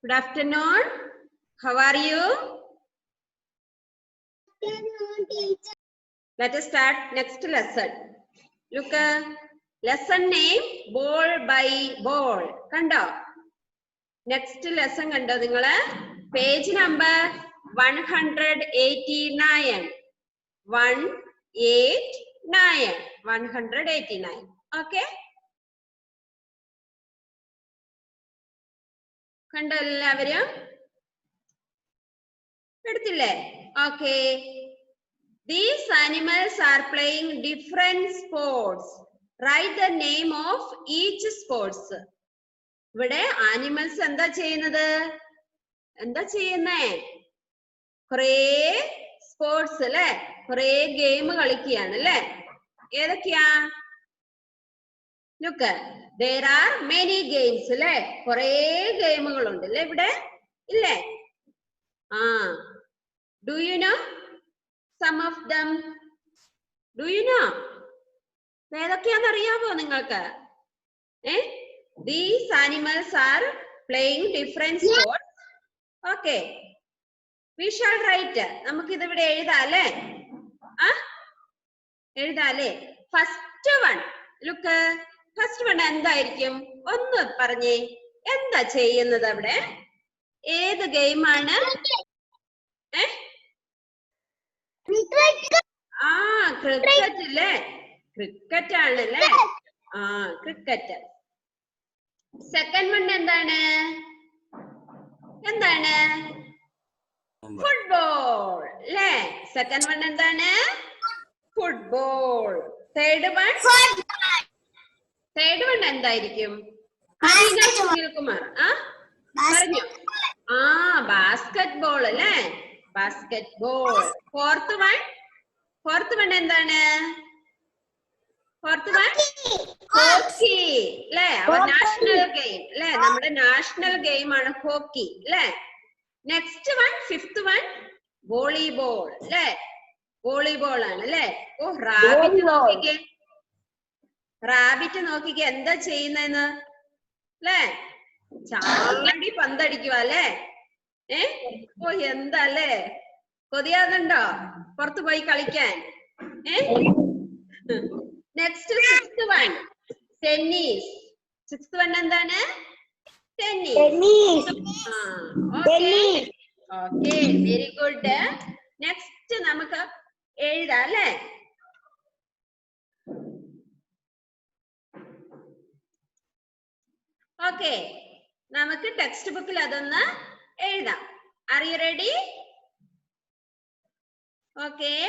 Good afternoon. How are you? Let us start next lesson. Look, lesson name ball by ball. Kando. Next lesson kando ningale page number 189. 189. Okay. കണ്ടോ എല്ലാവരും എടുത്തില്ലേ? Okay. These animals are playing different sports. Write the name of each sports. ഇവിടെ animals എന്താ ചെയ്യുന്നത്? എന്താ ചെയ്യുന്നേ? കുറേ sports അല്ലേ? കുറേ ഗെയിം കളിക്കുകയാണ് അല്ലേ? ഏതൊക്കെയാ? Look, there are many games അല്ലേ? കുറേ ഗെയിമുകളുണ്ട് അല്ലേ ഇവിടെ? ഇല്ലേ? Do you know some of them? Do you know? ഏതൊക്കെയാന്ന് അറിയാമോ നിങ്ങൾക്ക്? These animals are playing different sports. Okay. We shall write. നമുക്ക് ഇത് ഇവിടെ എഴുതാം അല്ലേ? എഴുതാം അല്ലേ? First one. Look. First one എന്തായിരിക്കും? ഒന്ന് പറഞ്ഞേ. എന്താ ചെയ്യുന്നത് അവിടെ? ഏത് ഗെയിമാണ്? ക്രിക്കറ്റ് അല്ലേ? ക്രിക്കറ്റ് ആണല്ലേ? ക്രിക്കറ്റ്. സെക്കൻഡ് വൺ എന്താണ്? എന്താണ്? ഫുട്ബോൾ അല്ലേ? സെക്കൻഡ് വൺ എന്താണ്? ഫുട്ബോൾ. തേർഡ് വൺ എന്തായിരിക്കും? സുനിൽകുമാർ പറഞ്ഞു. ബാസ്കറ്റ് ബോൾ അല്ലേ? Basket ball. ഫോർത്ത് വൺ എന്താണ്? ഫോർത്ത് വൺ ഹോക്കി അല്ലേ? അവർ നാഷണൽ ഗെയിം അല്ലേ? നമ്മുടെ നാഷണൽ ഗെയിം ആണ് ഹോക്കി അല്ലേ? Next one fifth one volleyball അല്ലേ? വോളിബോൾ ആണ് അല്ലേ? റാബിറ്റ് നോക്കിക്കേ എന്താ ചെയ്യുന്നെന്ന് അല്ലേ? ചാടി പന്തടിക്കുക അല്ലേ? എന്താ അല്ലേ? കൊതിയാകുന്നുണ്ടോ പുറത്തു പോയി കളിക്കാൻ? Next sixth one tennis. Sixth one എന്താണ്? Tennis. Okay, very good. Next നമുക്ക് എഴുതാം അല്ലേ? ഓക്കെ, നമുക്ക് ടെക്സ്റ്റ് ബുക്കിൽ അതൊന്ന് എഴുതാം. Are you ready? Okay.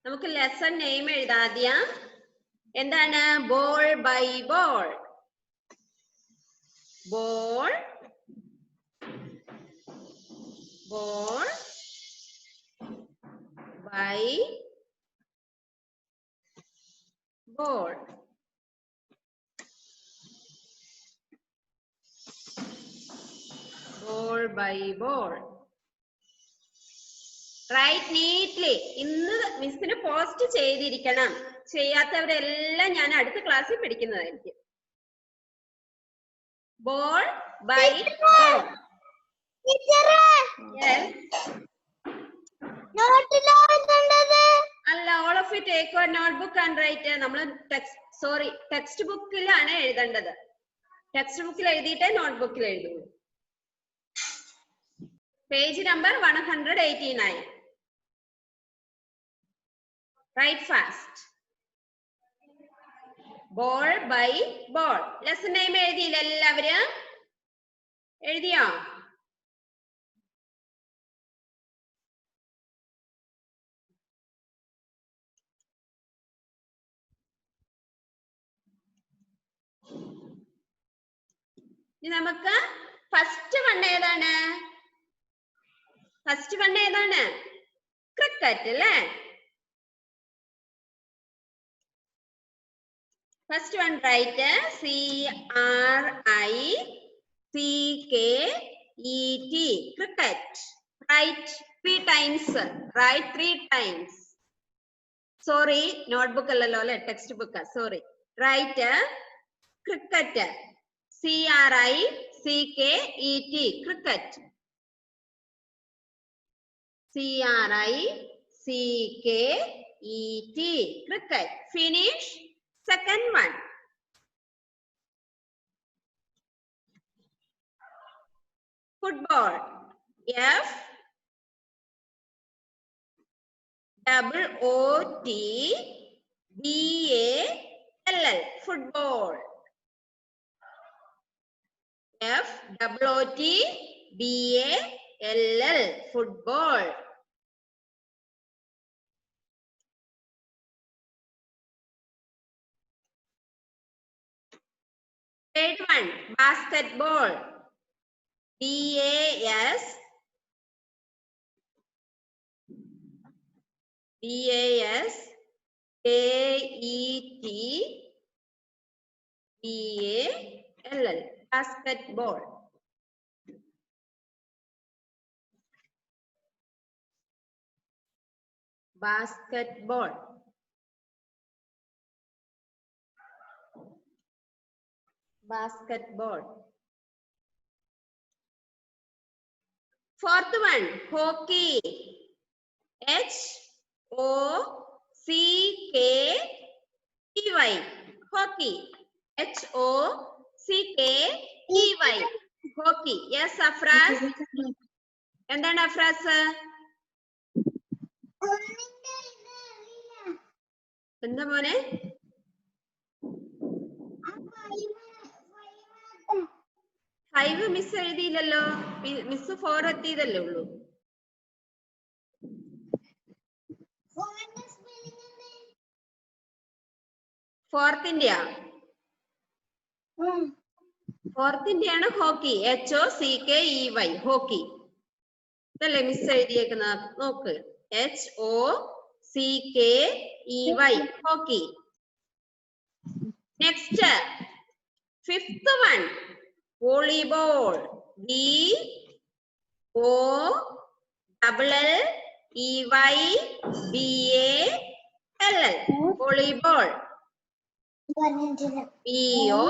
നമുക്ക് ലെസൺ നെയിം എഴുതാം ആദ്യം. എന്താണ്? Ball by ball. Ball by ball. Ball by ball. Write neatly. ഇന്ന് മിസ്സിന് പോസ്റ്റ് ചെയ്തിരിക്കണം. ചെയ്യാത്തവരെല്ലാം ഞാൻ അടുത്ത ക്ലാസ്സിൽ പഠിക്കുന്നതായിരിക്കും. Ball by ball. Yes. അല്ല, all of you take your notebook and write. നമ്മൾ ടെക്സ്റ്റ് ബുക്കിലാണ് എഴുതേണ്ടത്. ടെക്സ്റ്റ് ബുക്കിൽ എഴുതിയിട്ടേ നോട്ട്ബുക്കിൽ എഴുതുള്ളൂ. Page number 189. Write fast. Ball by ball. Lesson name എഴുതിയില്ല എല്ലാവരും? എഴുതിയോ? ഇനി നമുക്ക് ഫസ്റ്റ് വൺ ഏതാണ്? ഫസ്റ്റ് വൺ ഏതാണ്? ക്രിക്കറ്റ് അല്ലേ? First one write. CRICKET. Cricket. Write 3 times. Write 3 times. Sorry, notebook allallo alle textbook. Sorry. Write cricket. C-R-I-C-K-E-T. Cricket. C-R-I-C-K-E-T. Cricket. Finish. Second one. Football. F-O-O-T-B-A-L-L. Football. F-O-O-T-B-A-L-L. Football. Third one, basketball. B-A-S-K-E-T-B-A-L-L. Basketball. Basketball. Basketball. Fourth one, hockey. H-O-C-K-E-Y. Hockey. H-O-C-K-E-Y. Hockey. Yes, Afras. എന്താണ് അഫ്രാസ്? എന്താ മോനെ? 5 miss എഴുതിയില്ലല്ലോ. Miss 4 എത്തിയതല്ലേ ഉള്ളൂ. ഫോർത്തിന്റെയാ? ഫോർത്തിന്റെയാണ് hockey. H-O-C-K-E-Y. Hockey ഇതല്ലേ miss എഴുതിയേക്കുന്നത്? നോക്ക്. H-O-C-K-E-Y. Hockey. Next fifth one, volleyball. V-O-L-L-E-Y-B-A-L-L. Volleyball. B-O.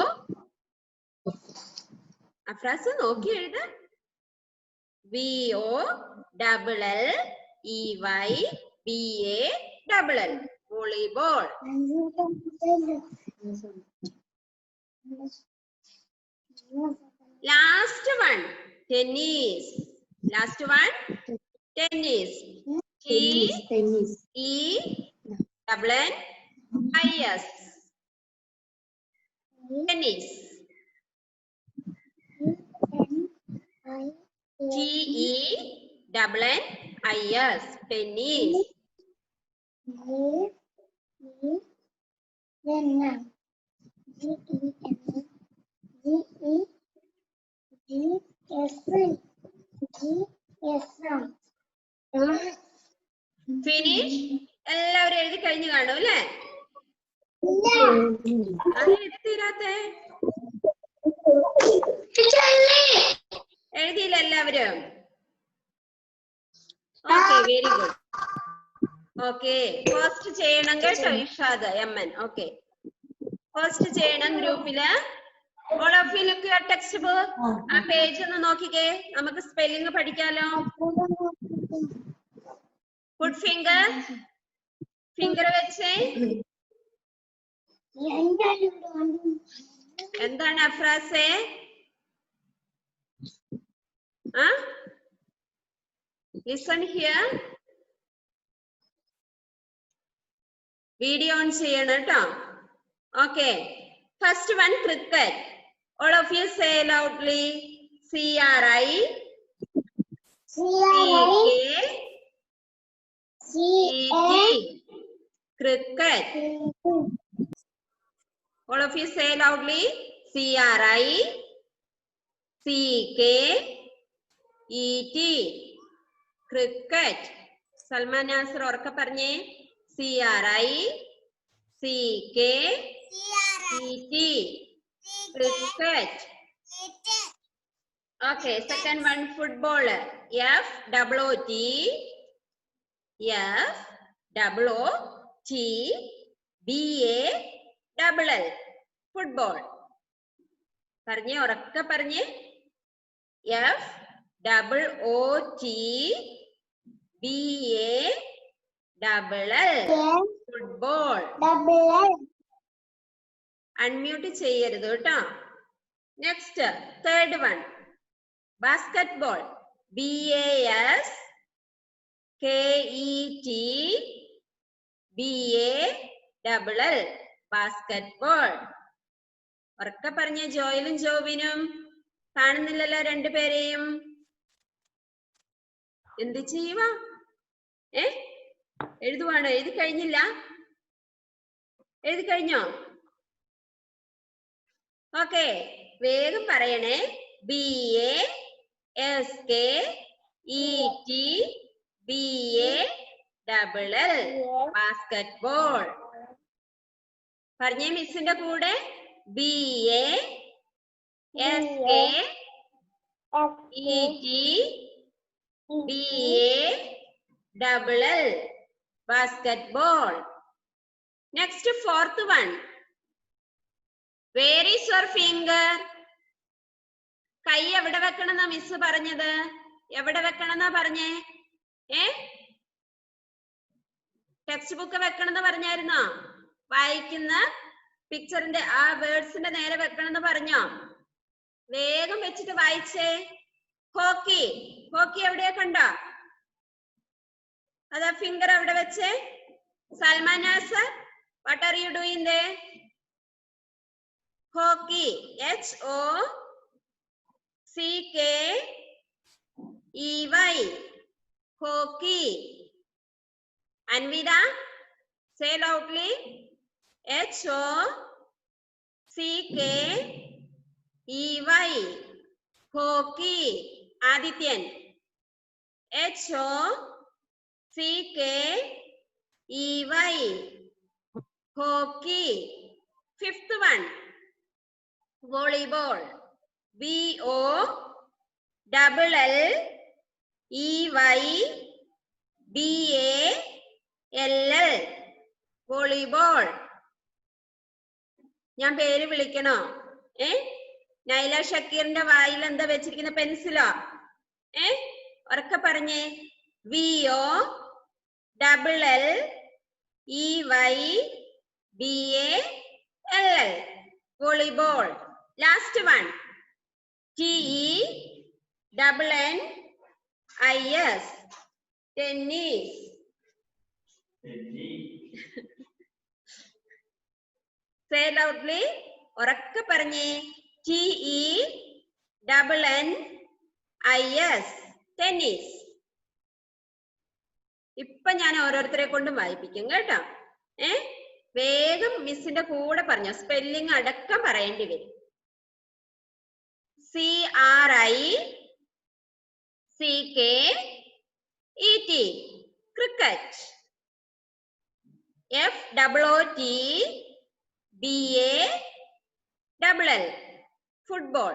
Afras നോക്കി എഴുത. V-O-L-L-E-Y-B-A-L-L. Volleyball. Last one, tennis. Last one, tennis. T-E-N-N-I-S. Tennis. T-E-N-N-I-S. Tennis. Finish. എല്ലാവരും എഴുതി കഴിഞ്ഞു കാണും അല്ലേ? തീരാത്തെ എഴുതിയില്ല എല്ലാവരും? Okay, very good. Okay, post ചെയ്യണം കേട്ടോ ഇഷാദ് എം-എൻ. ഓക്കെ, പോസ്റ്റ് ചെയ്യണം ഗ്രൂപ്പില്. All of you look your textbook. ആ പേജ് ഒന്ന് നോക്കിക്കേ. നമുക്ക് സ്പെല്ലിംഗ് പഠിക്കാലോ. Put finger. ഫിംഗർ വെച്ചേ. എന്താണ് അഫ്രാസേ? Listen here. വീഡിയോ ഓൺ ചെയ്യണം കേട്ടോ. Okay, first one cricket. All of you say loudly. C-R-I-C-K-E-T. Cricket. All of you say loudly. C-R-I-C-K-E-T. Cricket. Salman Nasar ഉറക്കെ പറഞ്ഞേ. C-R-I-C-K-E-T. Cricket. Okay, second one, football. F-O-O-T-B-A-L-L. Football. പറഞ്ഞേ, ഉറക്കെ പറഞ്ഞേ. F-O-O-T-B-A-L-L. Football. Unmute ചെയ്യരുത് കേട്ടോ. Next, third one. Basketball. B-A-S-K-E-T-B-A-L-L. Basketball. ഉറക്കെ പറഞ്ഞ ജോയലും ജോബിനും. കാണുന്നില്ലല്ലോ രണ്ടുപേരെയും. എന്ത് ചെയ്യുവാ? എഴുതുവാണോ? എഴുതി കഴിഞ്ഞില്ല? എഴുതി കഴിഞ്ഞോ? ഓക്കെ, വേഗം പറയണേ. B-A-S-K-E-T-B-A-L-L. ബാസ്കറ്റ്ബോൾ. പറഞ്ഞേ മിസ്സിന്റെ കൂടെ. B-A-S-K-E-T-B-A-L-L. Basketball. Next, fourth one. Where is your finger? കൈ എവിടെ വെക്കണമെന്നാ മിസ് പറഞ്ഞത്? എവിടെ വെക്കണമെന്നാ പറഞ്ഞേ? ടെക്സ്റ്റ് ബുക്ക് വെക്കണമെന്ന് പറഞ്ഞായിരുന്നോ? വായിക്കുന്ന പിക്ചറിന്റെ ആ വേർഡ്സിന്റെ നേരെ വെക്കണമെന്ന് പറഞ്ഞോ? വേഗം വെച്ചിട്ട് വായിച്ചേ. ഹോക്കി. ഹോക്കി എവിടെയാ കണ്ടോ? അതാ ഫിംഗർ എവിടെ വെച്ചേ? Salman Nasar, what are you doing there? Hockey. H-O-C-K-E-Y. Hockey. Anvida, say loudly. H-O-C-K-E-Y. Hockey. Adityan. H-O-C-K-E-Y. Hockey. Fifth one. Volleyball. V-O-L-L-E-Y-B-A-L-L. Volleyball. ഞാൻ പേര് വിളിക്കണോ? നൈല ഷക്കീറിന്റെ വായിൽ എന്താ വെച്ചിരിക്കുന്ന? പെൻസിലോ? ഉറക്കെ പറഞ്ഞേ. V-O-L-L-E-Y-B-A-L-L. Volleyball. Last one. T-E-N-N-I-S. Tennis. Say loudly. ഉറക്കെ പറഞ്ഞേ. T-E-N-N-I-S. Tennis. ഇപ്പൊ ഞാൻ ഓരോരുത്തരെ കൊണ്ടും വായിപ്പിക്കും കേട്ടോ. വേഗം മിസ്സിന്റെ കൂടെ പറഞ്ഞോ. സ്പെല്ലിംഗ് അടക്കം പറയേണ്ടി വരും. C-R-I-C-K-E-T. Cricket. F-O-O-T-B-A-L-L. Football.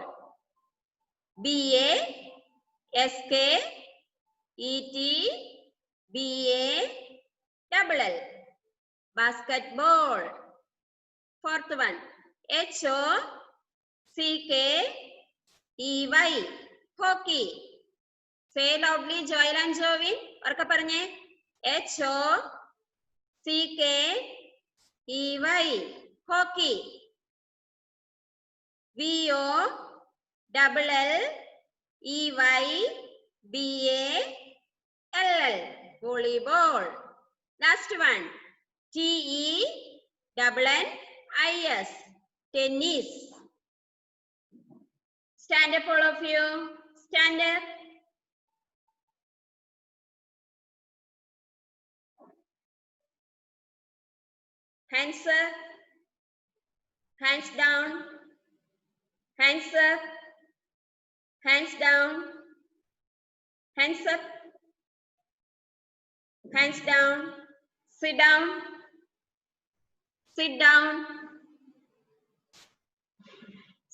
B-A-S-K-E-T-B-A-L-L. Basketball. Fourth one. H-O-C-K-E-Y. Hockey. Say loudly, Joel and Jovin. ഉറക്കെ പറഞ്ഞേ. H-O-C-K-E-Y. Hockey. V-O-L-L-E-Y-B-A-L-L. Volleyball. Last one. T-E-N-N-I-S. Tennis. Stand up, all of you. Stand up. Hands up. Hands down. Hands up. Hands down. Hands up. Hands down. Sit down. Sit down.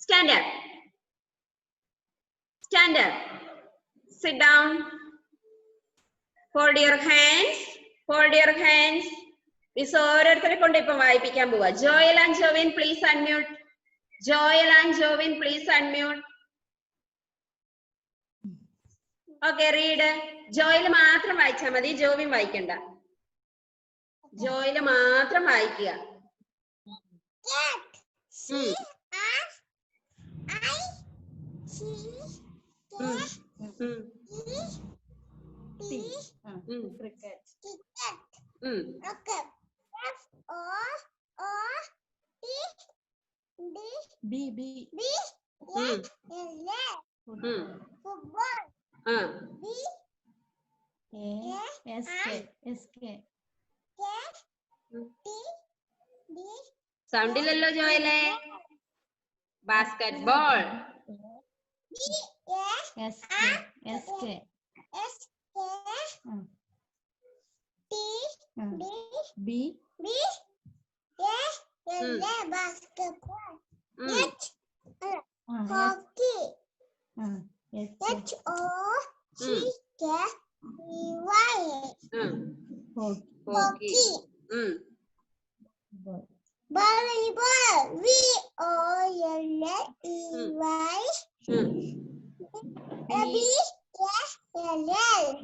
Stand up. Stand up. Sit down. Hold your hands. Hold your hands. Miss ഓരോരുത്തരെ കൊണ്ട് ഇപ്പം വായിപ്പിക്കാൻ പോവാ. Joel and Jovin, please unmute. Joel and Jovin, please unmute. Okay, read. Joel മാത്രം വായിച്ചാൽ മതി, ജോവിൻ വായിക്കണ്ട. ജോയിൽ മാത്രം വായിക്കുക. സൗണ്ടില്ലല്ലോ ജോയിലെ. Basketball. Volleyball. V-O-L-L-E-Y.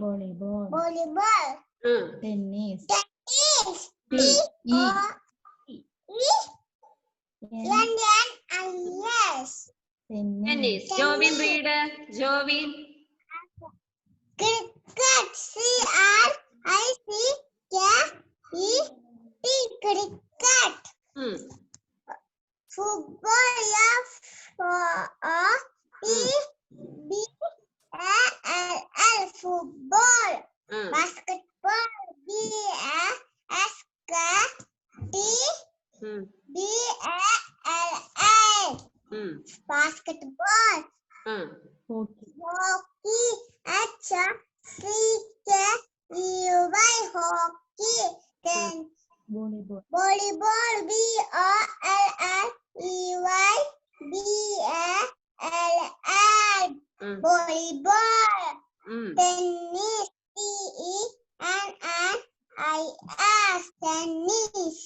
Volleyball. Volleyball. Tennis. Tennis. T-O-E-N-N-I-S. Tennis. Jovin read. Jovin. Cricket. C-R-I-C-K-E-T. Cricket. Football. F-O-O-T-B-A-L-L. Football. Basketball. B-A-S-K-T-B-A-L-L. Basketball. Hockey. H-O-C-K-E-Y. Hockey. Then volleyball. V-O-L-L-E-Y. B-A-L-L. Volleyball. Tennis. T-E-N-N-I-S. Tennis.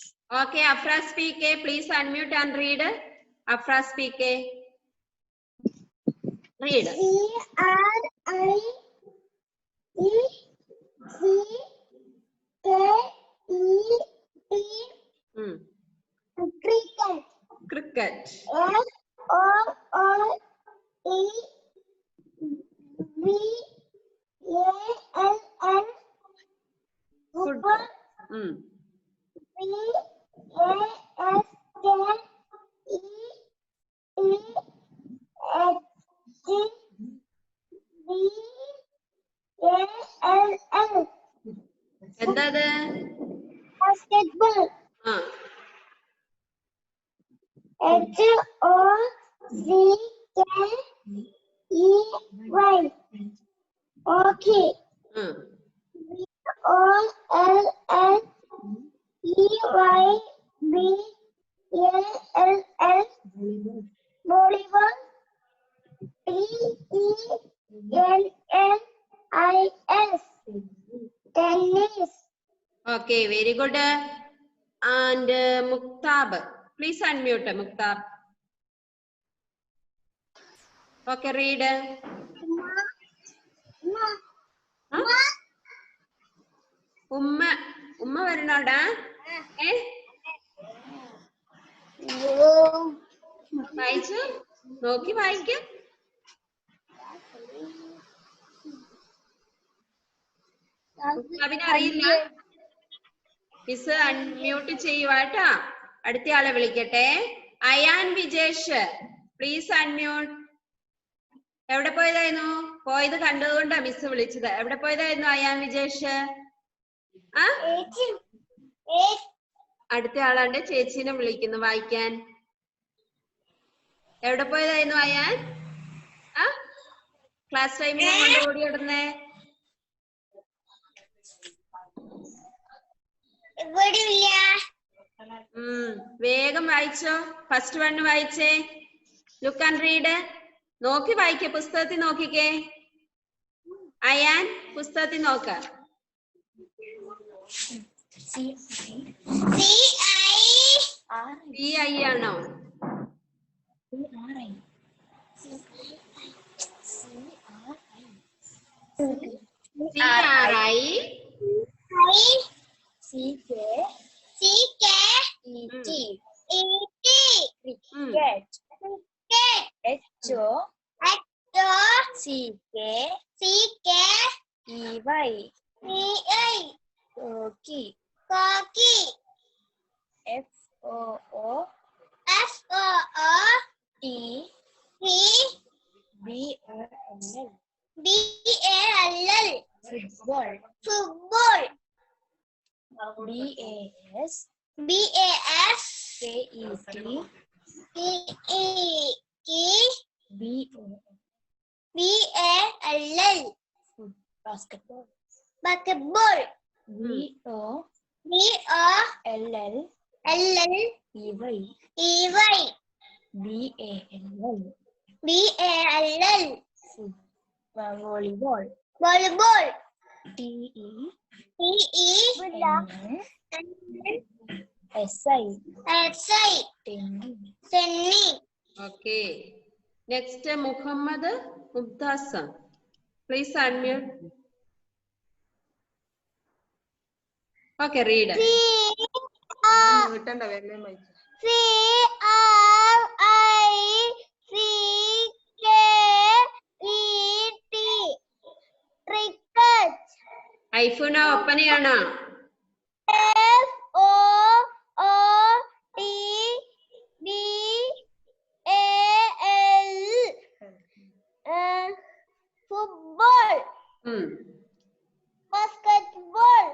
Okay, Afra speak. Please unmute and read. Afra speak. Read. Cricket. Cricket. F-O-O-T-V-A-L-L. Football. V-A-S-K-E-T-V-A-L-L. എന്താത്? Basketball. H-O-C-K-E-Y. Hockey. V-O-L-L-E-Y-B-A-L-L. Volleyball. T-E-N-N-I-S. Tennis. Okay, very good. And Muktab, please unmute Muktab. Okay, read. ഉമ്മ വരണോടാ? വായിച്ചു നോക്കി വായിക്കാം. അറിയില്ല. Miss unmute ചെയ്യുവാട്ടാ. അടുത്ത ആളെ വിളിക്കട്ടെ. Ayaan Vijesh, please unmute. എവിടെ പോയതായിരുന്നു? പോയത് കണ്ടതുകൊണ്ടാ മിസ് വിളിച്ചത്. എവിടെ പോയതായിരുന്നു അയാൻ വിജേഷ്? അടുത്ത ആളാണ്ട് ചേച്ചീനെ വിളിക്കുന്നു വായിക്കാൻ. എവിടെ പോയതായിരുന്നു അയാൻ? ക്ലാസ് ടൈമിൽ ഓടി ഇടുന്നേ. വേഗം വായിച്ചോ. ഫസ്റ്റ് വൺ വായിച്ചേ. Look and read. നോക്കി വായിക്കേ, പുസ്തകത്തിൽ നോക്കിക്കേ. അയാൻ പുസ്തകത്തിൽ നോക്ക. CI ആണോ? Basketball. Volleyball. Tennis. Okay. Next, Muhammad Mumtaz. Please unmute. Okay, read. Cricket. Ifuna oppaniyana. FOOTBALL. Football. Basketball.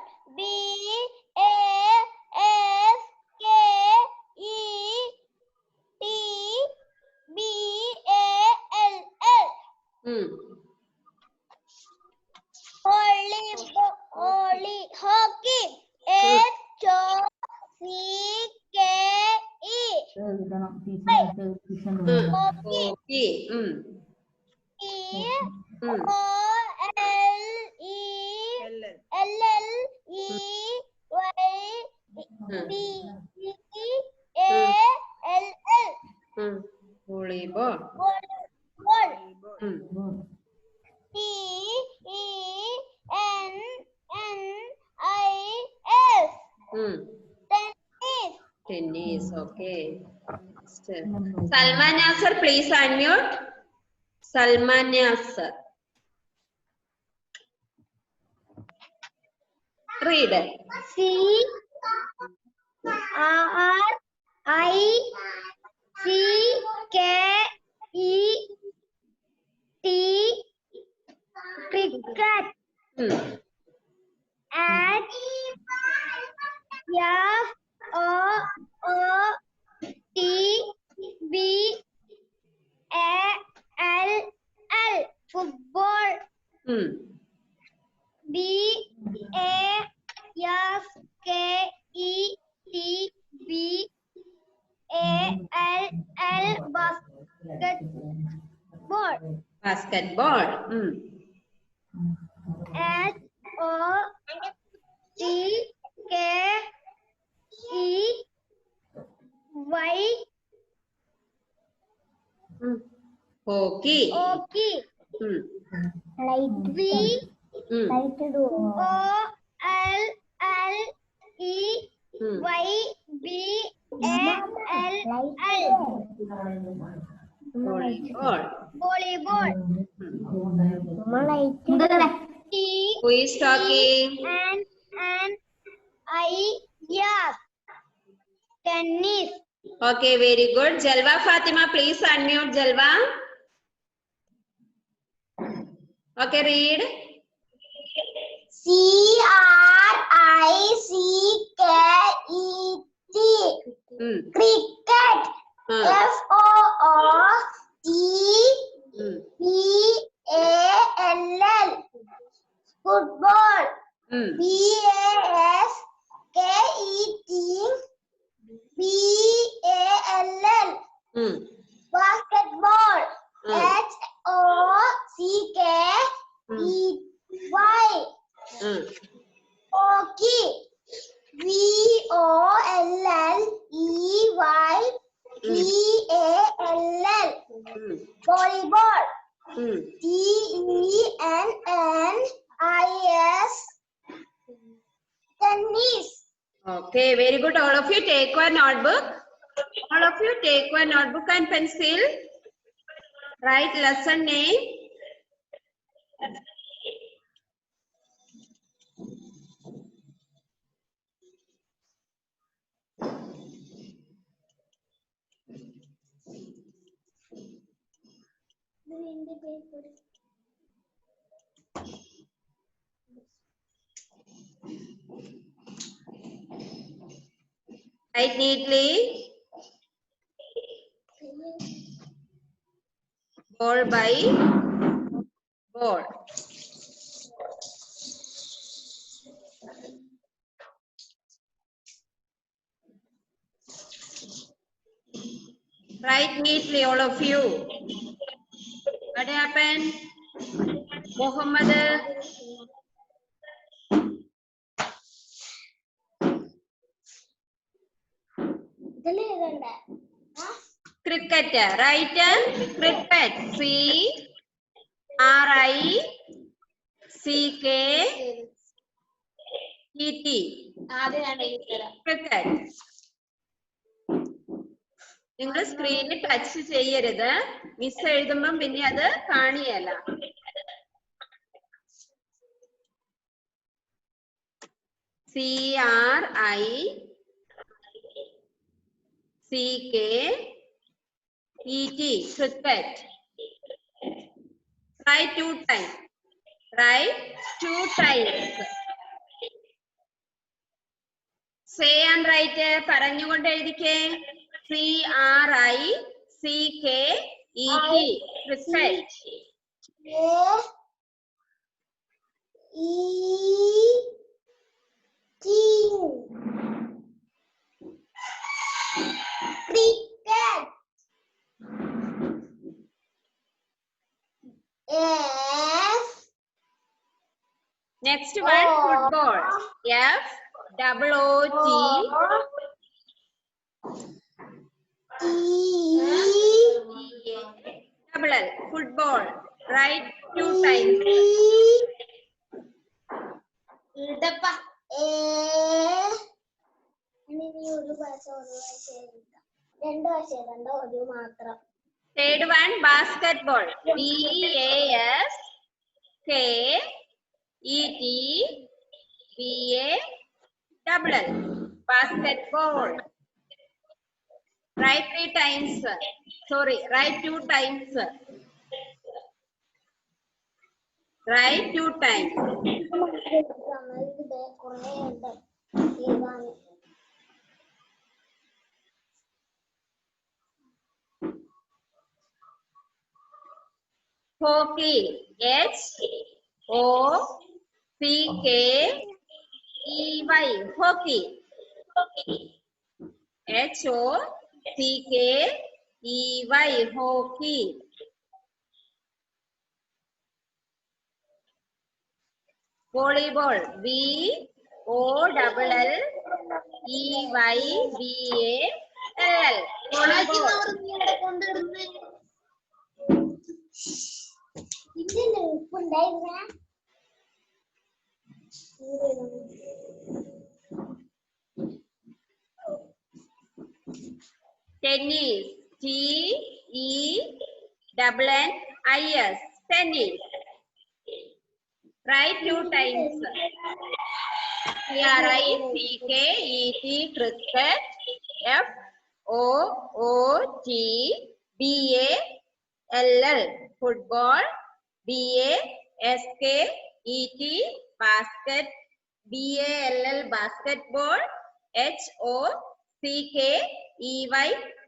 BASKETBALL. Hockey. Hockey. Volleyball. Tennis. Tennis. Okay. Salman Nasser, please unmute. Salman Nasser. Read. Cricket. FOOTBALL. Football. BASKETBALL. Basketball. Hockey. Volleyball. Who is talking? Yes. Tennis. Okay, very good. Jalwa Fatima, please unmute Jalwa. Okay, read. CRICKET. Cricket. FOOTBALL. Football. BASKETBALL. Basketball. Hockey. Hockey. VOLLEYBALL. Volleyball. TENNIS. Tennis. Okay, very good. All of you take one notebook. All of you take one notebook and pencil. Write lesson name. Write neatly. Ball by ball. Write neatly, all of you. What happened? Muhammad. Cricket. Right? Cricket. CRICKET. Cricket. നിങ്ങൾ സ്ക്രീനിൽ touch ചെയ്യരുത്. Miss എഴുതുമ്പം പിന്നെ അത് കാണിയല്ല. CRICKET. Cricket. Write 2 times. Write 2 times. Say and write. പറഞ്ഞുകൊണ്ട് എഴുതിക്കേ. CRICKET. Cricket. Cricket. Next one, football. FOOT. Football. Write 2 times. Third one, basketball. BASKETBALL. Basketball. Write 3 times. Sorry, write 2 times. Write 2 times. Hockey. HOCKEY. Hockey. HOCKEY. Hockey. Volleyball. VOLLEYBALL. Tennis. TENNIS. Tennis. Write 2 times. CRICKET. Cricket. FOOTBALL. Football. BASKET. Basketball. HOCKEY.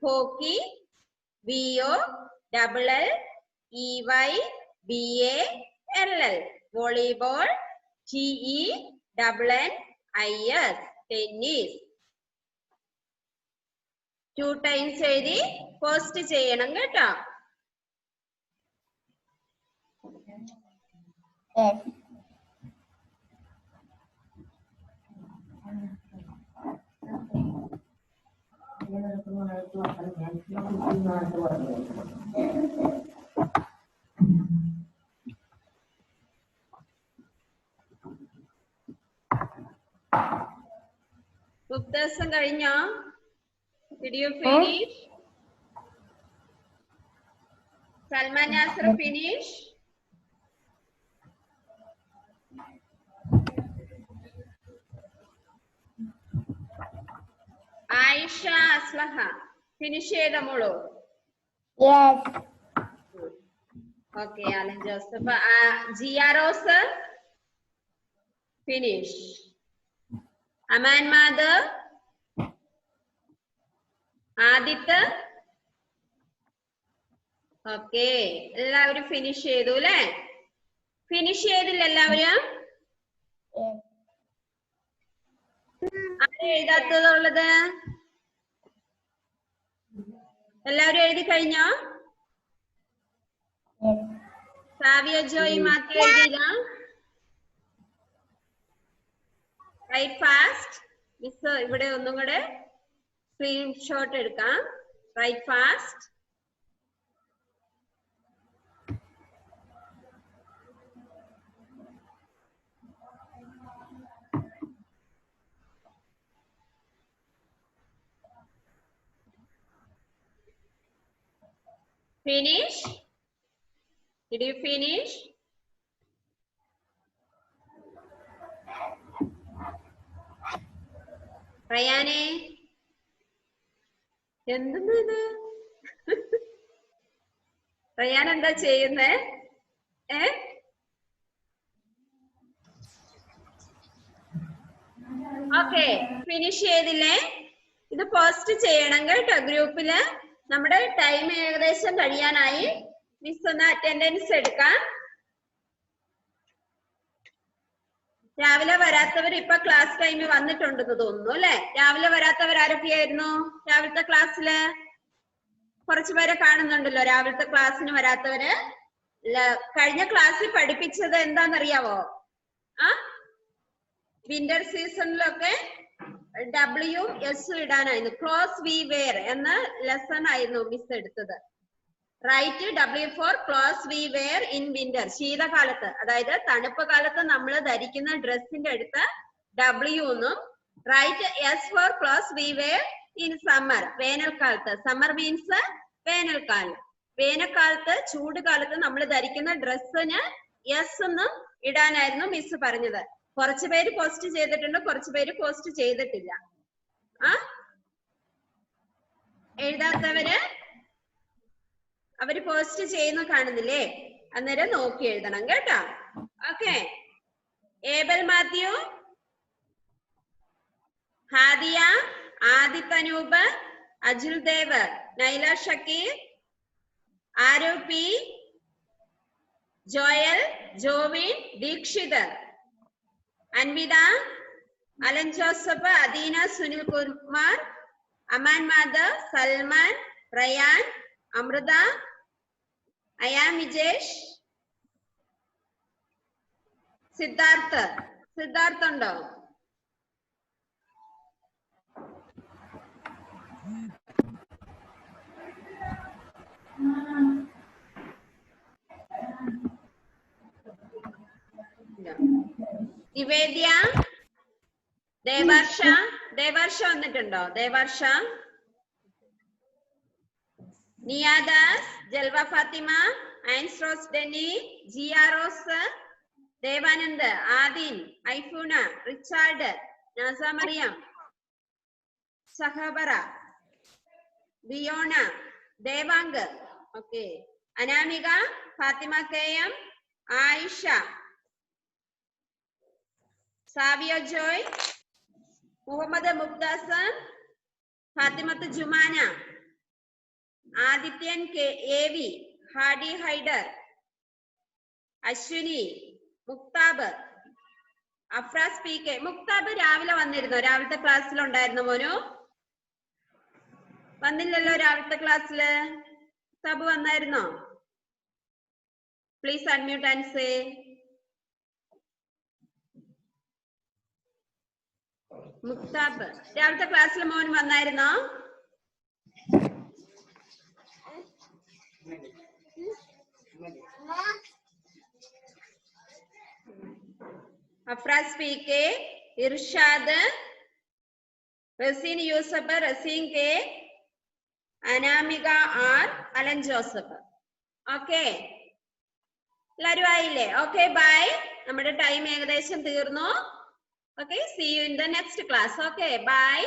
Hockey. VOLLEYBALL. Volleyball. TENNIS. Tennis. 2 times എഴുതി post ചെയ്യണം കേട്ടോ. Yes. Muktasam കഴിഞ്ഞോ? Did you finish? Salman Nasr finish? Aisha Aslaha finish ചെയ്ത മോളോ? Yes. Okay, Alan Joseph. Giaro sir finish. Aman Mother, Aditya. Okay, എല്ലാവരും finish ചെയ്തു അല്ലേ? Finish ചെയ്തില്ല എല്ലാവരും? ആരും എഴുതാത്തതുള്ളത്? എല്ലാവരും എഴുതി കഴിഞ്ഞോ? സാവിയ ജോയ് മാത്രം എഴുതിയില്ല? Right fast. മിസ് ഇവിടെ ഒന്നും കൂടെ സ്ക്രീൻഷോട്ട് എടുക്കാം. Write fast. Finish? Did you finish? Rayane? എന്തെന്ന് ഇത്? റയാൻ എന്താ ചെയ്യുന്നേ? ഓക്കെ, ഫിനിഷ് ചെയ്തില്ലേ? ഇത് പോസ്റ്റ് ചെയ്യണം കേട്ടോ ഗ്രൂപ്പില്. നമ്മുടെ ടൈം ഏകദേശം കഴിയാനായി. മിസ് ഒന്ന് അറ്റൻഡൻസ് എടുക്കാം. രാവിലെ വരാത്തവർ ഇപ്പൊ ക്ലാസ് ടൈമിൽ വന്നിട്ടുണ്ടെന്ന് തോന്നുന്നു അല്ലെ? രാവിലെ വരാത്തവർ ആരൊക്കെയായിരുന്നു രാവിലത്തെ ക്ലാസ്സില്? കുറച്ചു പേരെ കാണുന്നുണ്ടല്ലോ രാവിലത്തെ ക്ലാസ്സിന് വരാത്തവര്. കഴിഞ്ഞ ക്ലാസ്സിൽ പഠിപ്പിച്ചത് എന്താണെന്നറിയാവോ? വിന്റർ സീസണിലൊക്കെ ഡബ്ല്യു എസ് ഇടാനായിരുന്നു. ക്ലോസ് വി വെയർ എന്ന ലെസൺ ആയിരുന്നു മിസ് എടുത്തത്. Write W for clothes we wear in winter. ശീതകാലത്ത്, അതായത് തണുപ്പ് കാലത്ത് നമ്മൾ ധരിക്കുന്ന ഡ്രസ്സിന്റെ അടുത്ത് ഡബ്ല്യു എന്നും, write S for clothes we wear in summer. വേനൽക്കാലത്ത്. സമ്മർ മീൻസ് വേനൽക്കാലം. വേനൽക്കാലത്ത് ചൂട് കാലത്ത് നമ്മൾ ധരിക്കുന്ന ഡ്രസ്സിന് എസ് എന്നും ഇടാനായിരുന്നു മിസ് പറഞ്ഞത്. കുറച്ചു പേര് പോസ്റ്റ് ചെയ്തിട്ടുണ്ട്, കുറച്ചു പേര് പോസ്റ്റ് ചെയ്തിട്ടില്ല. എഴുതാത്തവര് അവര് പോസ്റ്റ് ചെയ്യുന്ന കാണുന്നില്ലേ? അന്നേരം നോക്കി എഴുതണം കേട്ടോ. ഓക്കെ. ഏബൽ മാത്യു, ഹാദിയ, ആദിത്യ അനൂപ്, അജുൽ ദേവ്, നൈല ഷക്കീർ, ആരോ പി, ജോയൽ, ജോവിൻ, ദീക്ഷിത്, അൻവിത, അലൻ ജോസഫ്, അദീന, സുനിൽ കുമാർ, അമാൻ മാധവ്, സൽമാൻ, റയാൻ, അമൃത, അയാം വിജേഷ്, സിദ്ധാർത്ഥ്. സിദ്ധാർത്ഥ് ഉണ്ടോ? നിവേദ്യ, ദേവർഷ. ദേവർഷ വന്നിട്ടുണ്ടോ? Devarsha, Niyadas, Jalva Fathima, Ansrose Denny, Jiya Rose, Devanand, Adin, Aifoona, Richard, Naza Mariyam, Sahabara, Diyona, Devank, okay, Anamika, Fathima K M, Ayisha, Saviya Joy, Muhammed Mukthasan, Fathimath Jumana, Adithyan K A V, Hadi Haider, Ashwini, Mukthab, Afras P K. Mukthab രാവിലെ വന്നിരുന്നോ? രാവിലത്തെ ക്ലാസ്സിൽ ഉണ്ടായിരുന്നു മോനു? വന്നില്ലല്ലോ രാവിലത്തെ ക്ലാസ്സില്. മുക്താബ് വന്നായിരുന്നോ? Please unmute and say. Mukthab. രാവിലത്തെ ക്ലാസ്സിൽ മോൻ വന്നായിരുന്നോ? Afras P K, Irshad, Razeen Yusuf, Razeen K, Anamika R, Alan Joseph. Okay, എല്ലാരും ആയില്ലേ? Okay, by. നമ്മുടെ ടൈം ഏകദേശം തീർന്നു. Okay, see you in the next class. Okay, bye.